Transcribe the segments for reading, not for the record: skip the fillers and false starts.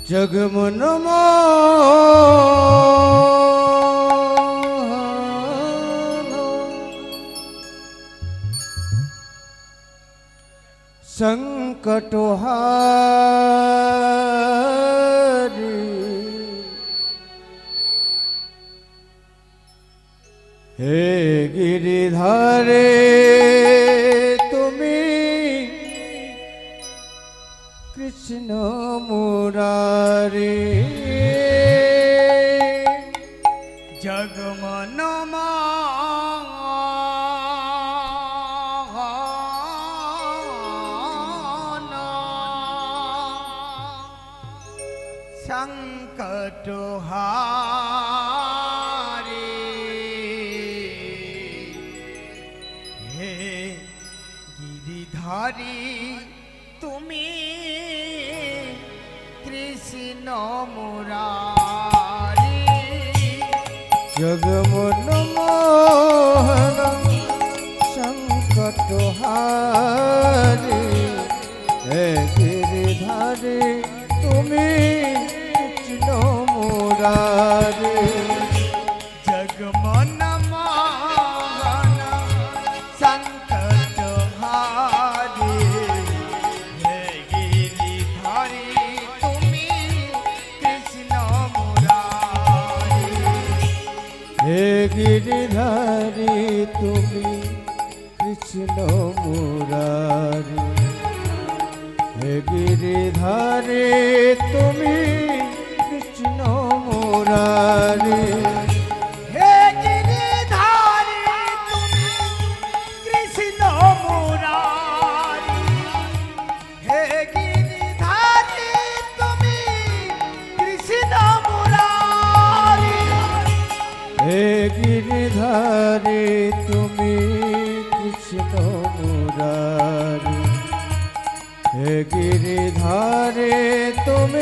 জগমন संकटहारी हे गिरिधारे तुमी कृष्ण मुरारी जगमन संकटहारी हे गिरिधारी तुमी कृष्ण मुरारी जगमन मोहन संकटहारी हे गिरिधारी तुमी कृष्ण मुरारी जगमन मोहन संकटहारी हे गिरिधारी तुमी कृष्ण मुरारी हे गिरिधारी तुमी कृष्ण मुरारी हे गिरिधारी तुमी कृष्ण मुरारी हे गिरिधारी तुमी कृष्ण मुरारी हे गिरिधारी तुमी कृष्ण मुरारी हे गिरिधारी तुमी कृष्ण मुरारी हे गिरिधारे तुमी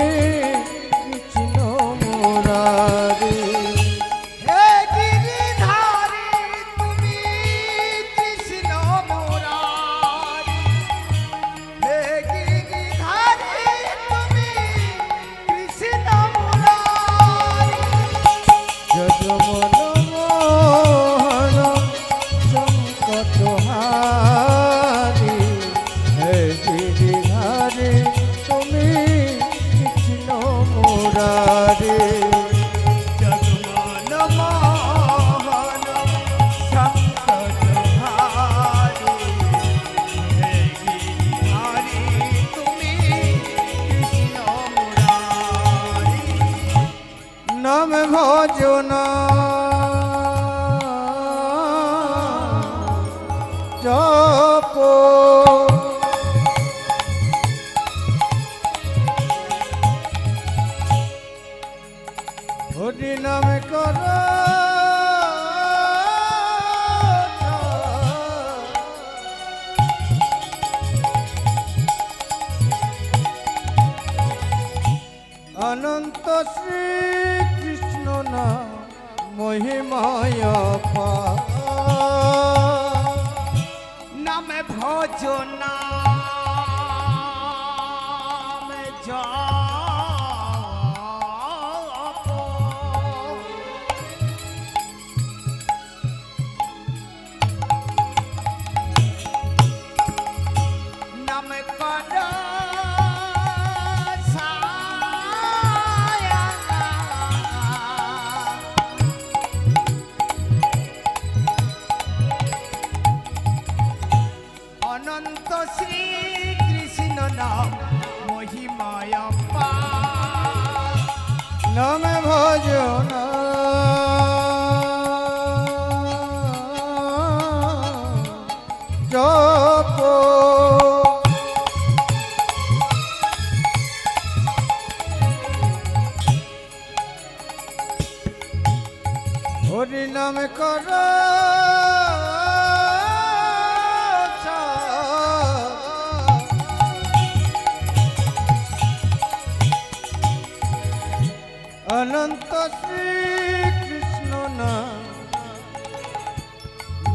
कृष्ण मुरारी हे गिरिधारे तुमी कृष्ण मुरारी हे गिरिधारे तुमी कृष्ण मुरारी जगमन मोहन संकटहारी हे गिरिधारी तुमी कृष्ण मुरारी जगमन मोहन संकटहारी हे गिरिधारी तुमी कृष्ण मुरारी नाम भजना जपो हरि नाम करो अनंत श्री कृष्ण नाम महिमाय नाम भजना अनंत श्री कृष्ण नाम महिमाय नाम भजना जपो हरि नाम करो अनंत श्री कृष्ण नाम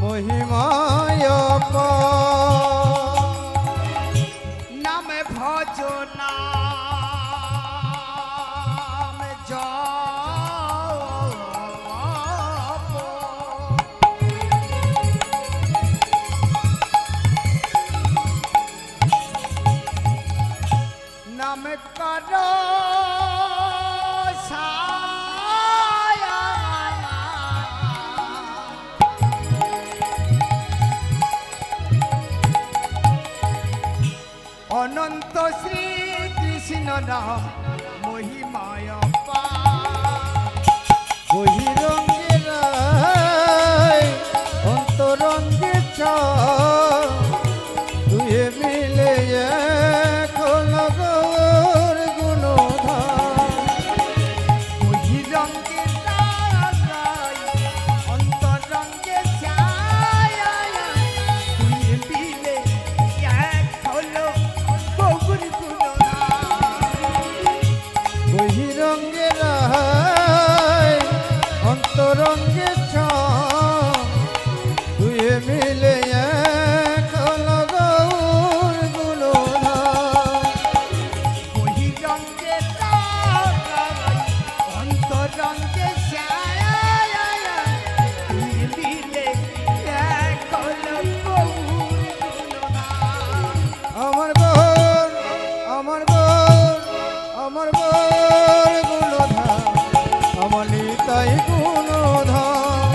महिमाय नाम भजना মহিমায় বহিরঙ্গে রায় অন্তরঙ্গে চায় দুয়ে মিলে এক হলো গৌর গুণধাম বহিরঙ্গে তারাই অন্তরঙ্গে ছায় তুই মিলে এক হলো গৌর গুণধাম বহিরঙ্গে রায় অন্তরঙ্গে চায় দুয়ে মিলে এক হলো গৌর গুণধাম বহিরঙ্গে তারাই অন্তরঙ্গে ছায় তুই মিলে এক হলো গৌর গুণধাম আমার গৌর আমার গৌর আমার গৌর গুণধাম আমার নিতাই গুণধাম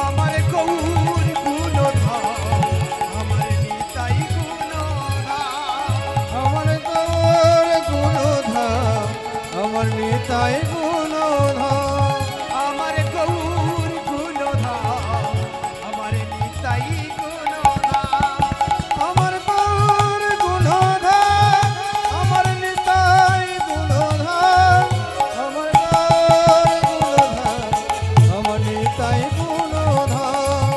আমার গৌর গুণধাম আমার নিতাই গুণধাম আমার গৌর গুণধাম আমার নিতাই গুণধাম আমার গৌর গুণধাম আমার নিতাই গুণধাম আমার গৌর গুণধাম আমার নিতাই গুণধাম আমার গৌর গুণধাম আমার নিতাই গুণধাম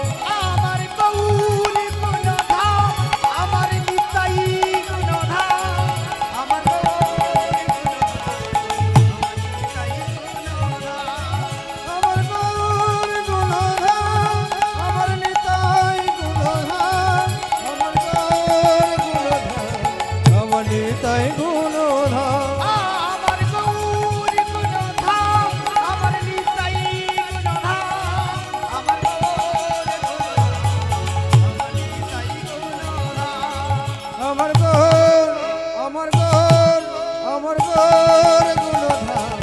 আমার গৌর গুণধাম আমার নিতাই গুণধাম আমার গৌর গুণধাম আমার নিতাই গুণধাম আমার গৌর গুণধাম আমার নিতাই গুণধাম আমার গৌর গুণধাম আমার নিতাই গুণধাম আমার গৌর আমার গৌর আমার নিতাই গুণধাম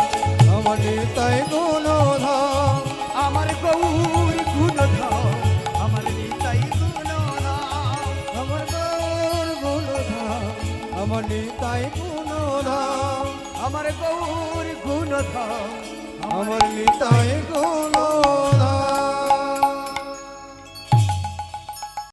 আমার নিতাই গুণধাম আমার গৌর গুণধাম আমার নিতাই গুণধাম আমার গৌর গুণধাম আমার নিতাই গুণধাম আমার গৌর গুণধাম আমার নিতাই গুণধাম